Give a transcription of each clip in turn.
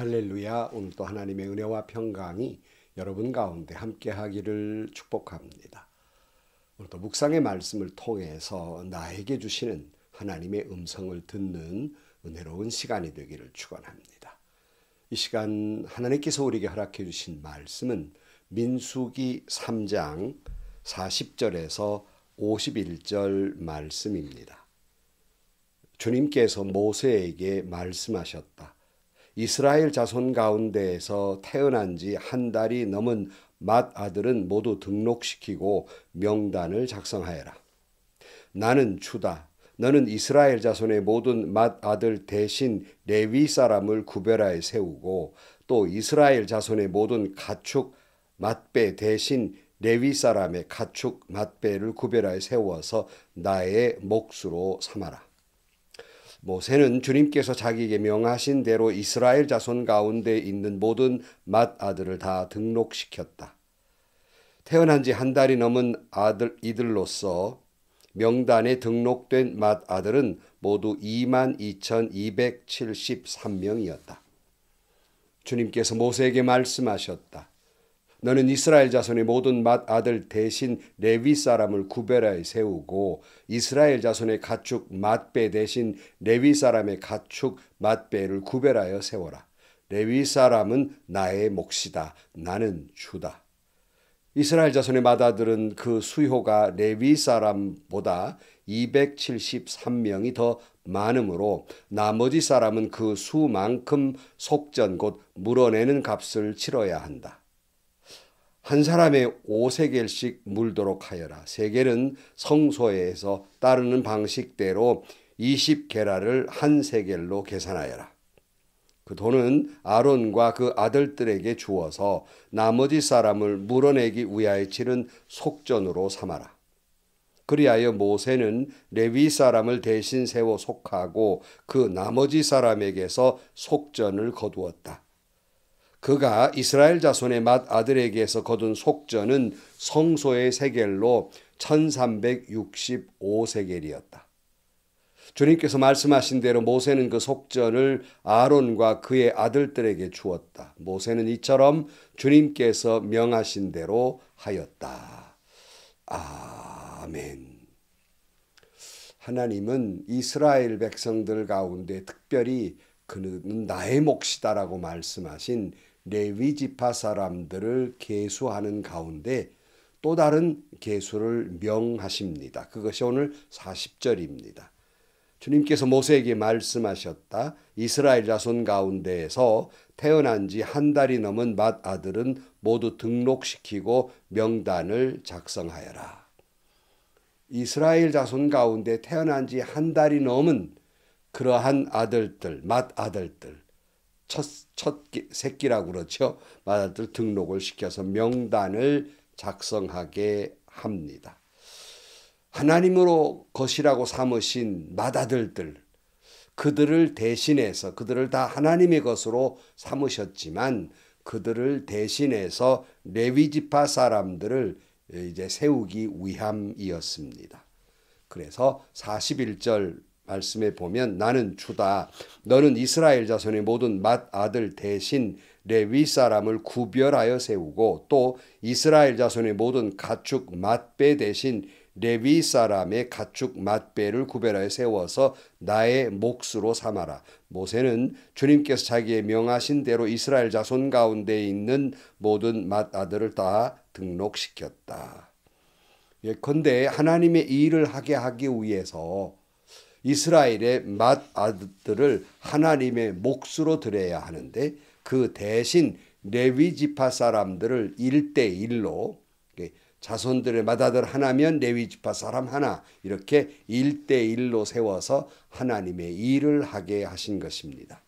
할렐루야. 오늘도 하나님의 은혜와 평강이 여러분 가운데 함께하기를 축복합니다. 오늘도 묵상의 말씀을 통해서 나에게 주시는 하나님의 음성을 듣는 은혜로운 시간이 되기를 축원합니다. 이 시간 하나님께서 우리에게 허락해 주신 말씀은 민수기 3장 40절에서 51절 말씀입니다. 주님께서 모세에게 말씀하셨다. 이스라엘 자손 가운데에서 태어난 지 한 달이 넘은 맏아들은 모두 등록시키고 명단을 작성하여라. 나는 주다. 너는 이스라엘 자손의 모든 맏아들 대신 레위 사람을 구별하여 세우고 또 이스라엘 자손의 모든 가축 맏배 대신 레위 사람의 가축 맏배를 구별하여 세워서 나의 몫으로 삼아라. 모세는 주님께서 자기에게 명하신 대로 이스라엘 자손 가운데 있는 모든 맏아들을 다 등록시켰다. 태어난 지 한 달이 넘은 이들로서 명단에 등록된 맏아들은 모두 22,273명이었다. 주님께서 모세에게 말씀하셨다. 너는 이스라엘 자손의 모든 맏아들 대신 레위 사람을 구별하여 세우고 이스라엘 자손의 가축 맏배 대신 레위 사람의 가축 맏배를 구별하여 세워라. 레위 사람은 나의 몫이다. 나는 주다. 이스라엘 자손의 맏아들은 그 수효가 레위 사람보다 273명이 더 많으므로 나머지 사람은 그 수만큼 속전 곧 물어내는 값을 치러야 한다. 한 사람의 5세겔씩 물도록 하여라. 세겔은 성소에서 따르는 방식대로 20게라를 한 세겔로 계산하여라. 그 돈은 아론과 그 아들들에게 주어서 나머지 사람을 물어내기 위하여 치른 속전으로 삼아라. 그리하여 모세는 레위 사람을 대신 세워 속하고 그 나머지 사람에게서 속전을 거두었다. 그가 이스라엘 자손의 맏아들에게서 거둔 속전은 성소의 세겔로 1365세겔이었다. 주님께서 말씀하신 대로 모세는 그 속전을 아론과 그의 아들들에게 주었다. 모세는 이처럼 주님께서 명하신 대로 하였다. 아멘. 하나님은 이스라엘 백성들 가운데 특별히 그는 나의 몫이다라고 말씀하신 레위 지파 사람들을 계수하는 가운데 또 다른 계수를 명하십니다. 그것이 오늘 40절입니다. 주님께서 모세에게 말씀하셨다. 이스라엘 자손 가운데에서 태어난 지 한 달이 넘은 맏아들은 모두 등록시키고 명단을 작성하여라. 이스라엘 자손 가운데 태어난 지 한 달이 넘은 그러한 아들들, 맏아들들, 첫 새끼라고 그렇죠. 맏아들 등록을 시켜서 명단을 작성하게 합니다. 하나님으로 것이라고 삼으신 맏아들들, 그들을 대신해서 그들을 다 하나님의 것으로 삼으셨지만 그들을 대신해서 레위 지파 사람들을 이제 세우기 위함이었습니다. 그래서 41절 말씀에 보면 나는 주다. 너는 이스라엘 자손의 모든 맏아들 대신 레위 사람을 구별하여 세우고 또 이스라엘 자손의 모든 가축 맏배 대신 레위 사람의 가축 맏배를 구별하여 세워서 나의 몫으로 삼아라. 모세는 주님께서 자기의 명하신 대로 이스라엘 자손 가운데 있는 모든 맏아들을 다 등록시켰다. 예컨대 하나님의 일을 하게 하기 위해서 이스라엘의 맏아들을 하나님의 몫으로 드려야 하는데 그 대신 레위 지파 사람들을 1대1로 자손들의 맏아들 하나면 레위 지파 사람 하나 이렇게 1대1로 세워서 하나님의 일을 하게 하신 것입니다.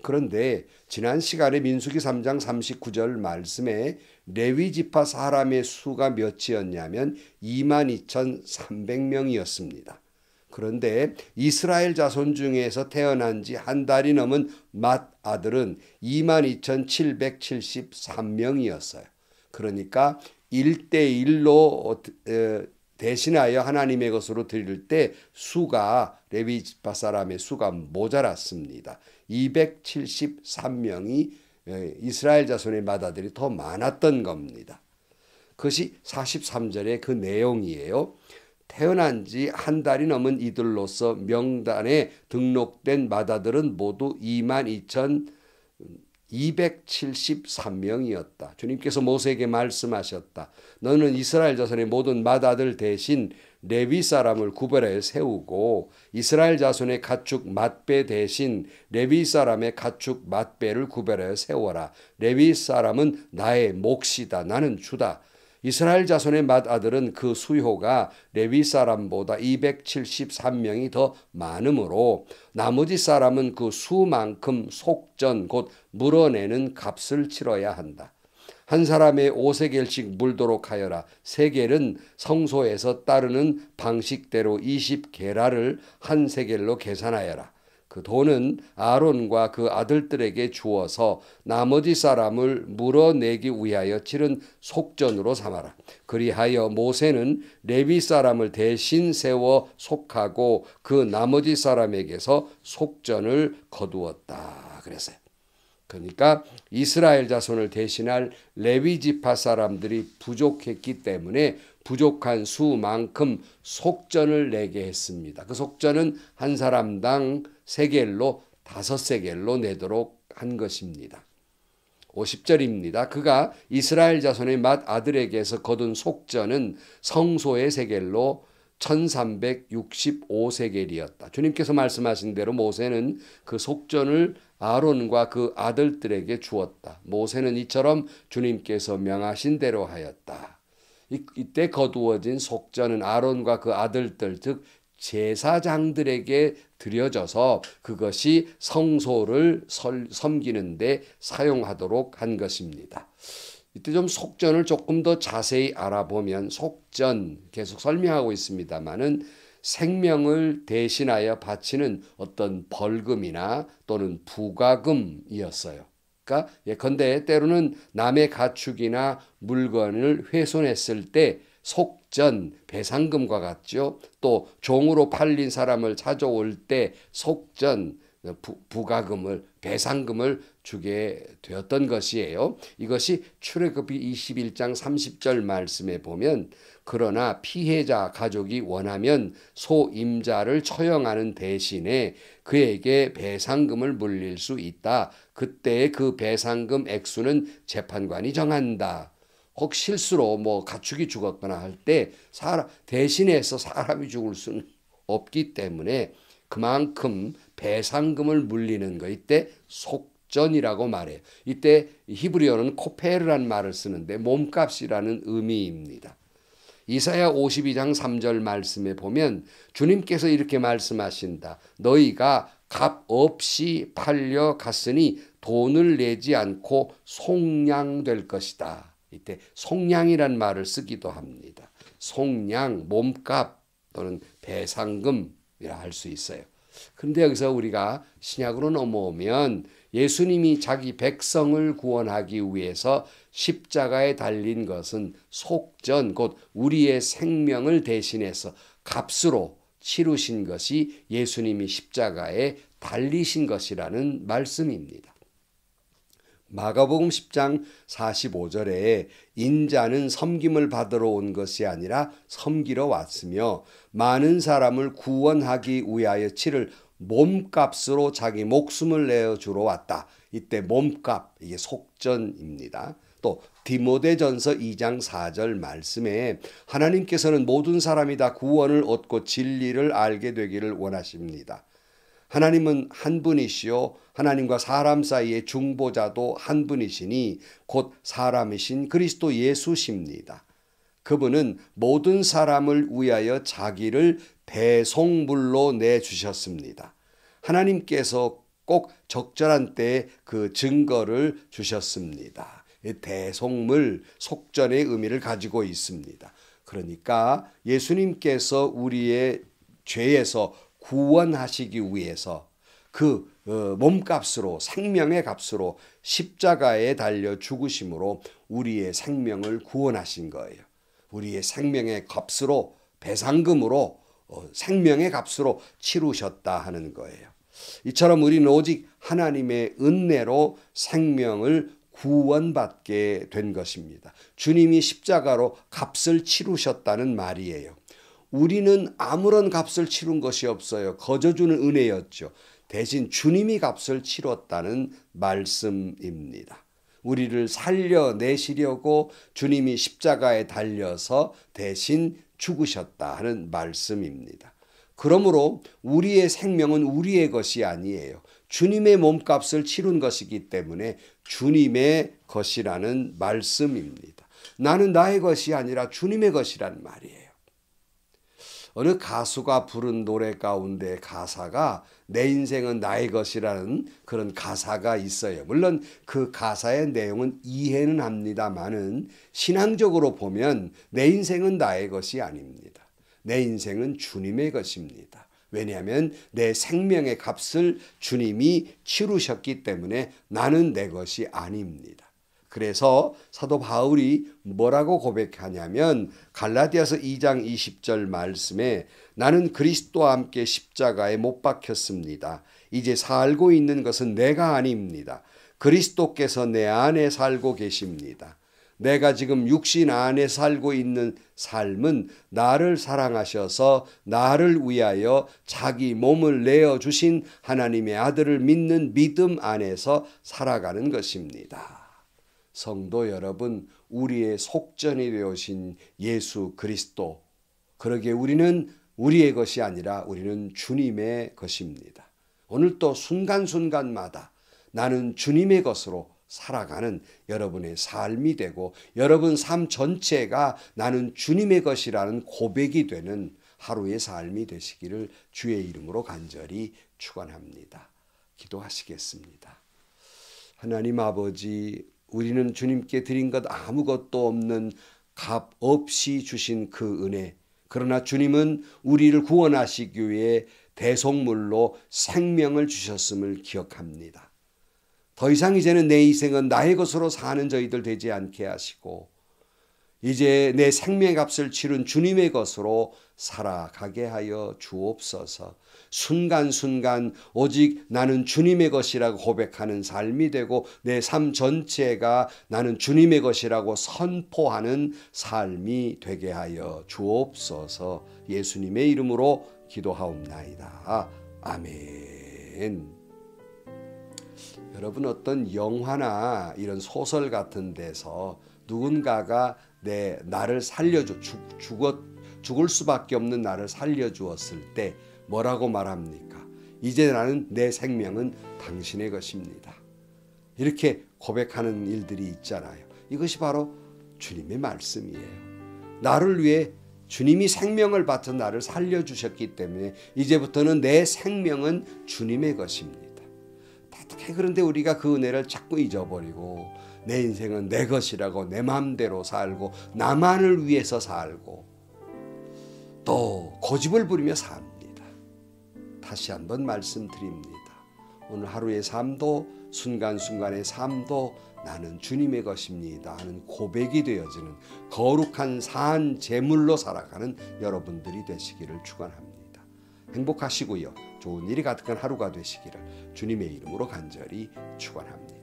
그런데 지난 시간에 민수기 3장 39절 말씀에 레위 지파 사람의 수가 몇이었냐면 22,300명이었습니다. 그런데 이스라엘 자손 중에서 태어난 지 한 달이 넘은 맏아들은 22,773명이었어요. 그러니까 1대1로 대신하여 하나님의 것으로 드릴 때 수가 레위 지파 사람의 수가 모자랐습니다. 273명이 이스라엘 자손의 맏아들이 더 많았던 겁니다. 그것이 43절의 그 내용이에요. 태어난 지 한 달이 넘은 이들로서 명단에 등록된 맏아들은 모두 22,273명이었다. 주님께서 모세에게 말씀하셨다. 너는 이스라엘 자손의 모든 맏아들 대신 레위 사람을 구별하여 세우고 이스라엘 자손의 가축 맏배 대신 레위 사람의 가축 맏배를 구별하여 세워라. 레위 사람은 나의 몫이다. 나는 주다. 이스라엘 자손의 맏아들은 그 수효가 레위 사람보다 273명이 더 많으므로 나머지 사람은 그 수만큼 속전 곧 물어내는 값을 치러야 한다. 한 사람의 5세겔씩 물도록 하여라. 세겔은 성소에서 따르는 방식대로 20게라를 한 세겔로 계산하여라. 그 돈은 아론과 그 아들들에게 주어서 나머지 사람을 물어내기 위하여 치른 속전으로 삼아라. 그리하여 모세는 레위 사람을 대신 세워 속하고 그 나머지 사람에게서 속전을 거두었다. 그랬어요. 그러니까 이스라엘 자손을 대신할 레위 지파 사람들이 부족했기 때문에 부족한 수만큼 속전을 내게 했습니다. 그 속전은 한 사람당 세겔로 5세겔로 내도록 한 것입니다. 50절입니다. 그가 이스라엘 자손의 맏아들에게서 거둔 속전은 성소의 세겔로 1365세겔이었다. 주님께서 말씀하신 대로 모세는 그 속전을 아론과 그 아들들에게 주었다. 모세는 이처럼 주님께서 명하신 대로 하였다. 이때 거두어진 속전은 아론과 그 아들들 즉 제사장들에게 드려져서 그것이 성소를 섬기는 데 사용하도록 한 것입니다. 이때 좀 속전을 조금 더 자세히 알아보면 속전 계속 설명하고 있습니다마는 생명을 대신하여 바치는 어떤 벌금이나 또는 부가금이었어요. 그러니까 예컨대 때로는 남의 가축이나 물건을 훼손했을 때 속전, 배상금과 같죠. 또 종으로 팔린 사람을 찾아올 때 속전, 부가금을, 배상금을 주게 되었던 것이에요. 이것이 출애굽기 21장 30절 말씀에 보면 그러나 피해자 가족이 원하면 소임자를 처형하는 대신에 그에게 배상금을 물릴 수 있다. 그때 그 배상금 액수는 재판관이 정한다. 혹 실수로 가축이 죽었거나 할 때 대신해서 사람이 죽을 수는 없기 때문에 그만큼 배상금을 물리는 거 이때 속전이라고 말해요. 이때 히브리어는 코페르란 말을 쓰는데 몸값이라는 의미입니다. 이사야 52장 3절 말씀에 보면 주님께서 이렇게 말씀하신다. 너희가 값 없이 팔려 갔으니 돈을 내지 않고 속량될 것이다. 이때 속량이란 말을 쓰기도 합니다. 속량, 몸값 또는 배상금이라 할 수 있어요. 그런데 여기서 우리가 신약으로 넘어오면 예수님이 자기 백성을 구원하기 위해서 십자가에 달린 것은 속전, 곧 우리의 생명을 대신해서 값으로 치르신 것이 예수님이 십자가에 달리신 것이라는 말씀입니다. 마가복음 10장 45절에 인자는 섬김을 받으러 온 것이 아니라 섬기러 왔으며 많은 사람을 구원하기 위하여 치를 몸값으로 자기 목숨을 내어주러 왔다. 이때 몸값, 이게 속전입니다. 또 디모데전서 2장 4절 말씀에 하나님께서는 모든 사람이 다 구원을 얻고 진리를 알게 되기를 원하십니다. 하나님은 한 분이시요 하나님과 사람 사이의 중보자도 한 분이시니 곧 사람이신 그리스도 예수십니다. 그분은 모든 사람을 위하여 자기를 대속물로 내주셨습니다. 하나님께서 꼭 적절한 때에 그 증거를 주셨습니다. 대속물, 속전의 의미를 가지고 있습니다. 그러니까 예수님께서 우리의 죄에서 구원하시기 위해서 그 몸값으로 생명의 값으로 십자가에 달려 죽으심으로 우리의 생명을 구원하신 거예요. 우리의 생명의 값으로 배상금으로 생명의 값으로 치르셨다 하는 거예요. 이처럼 우리는 오직 하나님의 은혜로 생명을 구원받게 된 것입니다. 주님이 십자가로 값을 치르셨다는 말이에요. 우리는 아무런 값을 치른 것이 없어요. 거저주는 은혜였죠. 대신 주님이 값을 치렀다는 말씀입니다. 우리를 살려내시려고 주님이 십자가에 달려서 대신 죽으셨다 하는 말씀입니다. 그러므로 우리의 생명은 우리의 것이 아니에요. 주님의 몸값을 치른 것이기 때문에 주님의 것이라는 말씀입니다. 나는 나의 것이 아니라 주님의 것이란 말이에요. 어느 가수가 부른 노래 가운데 가사가 내 인생은 나의 것이라는 그런 가사가 있어요. 물론 그 가사의 내용은 이해는 합니다만은 신앙적으로 보면 내 인생은 나의 것이 아닙니다. 내 인생은 주님의 것입니다. 왜냐하면 내 생명의 값을 주님이 치르셨기 때문에 나는 내 것이 아닙니다. 그래서 사도 바울이 뭐라고 고백하냐면 갈라디아서 2장 20절 말씀에 나는 그리스도와 함께 십자가에 못 박혔습니다. 이제 살고 있는 것은 내가 아닙니다. 그리스도께서 내 안에 살고 계십니다. 내가 지금 육신 안에 살고 있는 삶은 나를 사랑하셔서 나를 위하여 자기 몸을 내어주신 하나님의 아들을 믿는 믿음 안에서 살아가는 것입니다. 성도 여러분, 우리의 속전이 되어신 예수 그리스도, 그러기에 우리는 우리의 것이 아니라 우리는 주님의 것입니다. 오늘 또 순간순간마다 나는 주님의 것으로 살아가는 여러분의 삶이 되고 여러분 삶 전체가 나는 주님의 것이라는 고백이 되는 하루의 삶이 되시기를 주의 이름으로 간절히 축원합니다. 기도하시겠습니다. 하나님 아버지, 우리는 주님께 드린 것 아무것도 없는 값 없이 주신 그 은혜, 그러나 주님은 우리를 구원하시기 위해 대속물로 생명을 주셨음을 기억합니다. 더 이상 이제는 내 인생은 나의 것으로 사는 저희들 되지 않게 하시고 이제 내 생명의 값을 치른 주님의 것으로 살아가게 하여 주옵소서. 순간순간 오직 나는 주님의 것이라고 고백하는 삶이 되고 내 삶 전체가 나는 주님의 것이라고 선포하는 삶이 되게 하여 주옵소서. 예수님의 이름으로 기도하옵나이다. 아멘. 여러분, 어떤 영화나 이런 소설 같은 데서 누군가가 나를 죽을 수밖에 없는 나를 살려주었을 때 뭐라고 말합니까? 이제 나는 내 생명은 당신의 것입니다. 이렇게 고백하는 일들이 있잖아요. 이것이 바로 주님의 말씀이에요. 나를 위해 주님이 생명을 바쳐 나를 살려주셨기 때문에 이제부터는 내 생명은 주님의 것입니다. 그런데 우리가 그 은혜를 자꾸 잊어버리고 내 인생은 내 것이라고 내 마음대로 살고 나만을 위해서 살고 또 고집을 부리며 삽니다. 다시 한번 말씀드립니다. 오늘 하루의 삶도 순간순간의 삶도 나는 주님의 것입니다 하는 고백이 되어지는 거룩한 산 제물로 살아가는 여러분들이 되시기를 축원합니다. 행복하시고요. 좋은 일이 가득한 하루가 되시기를 주님의 이름으로 간절히 축원합니다.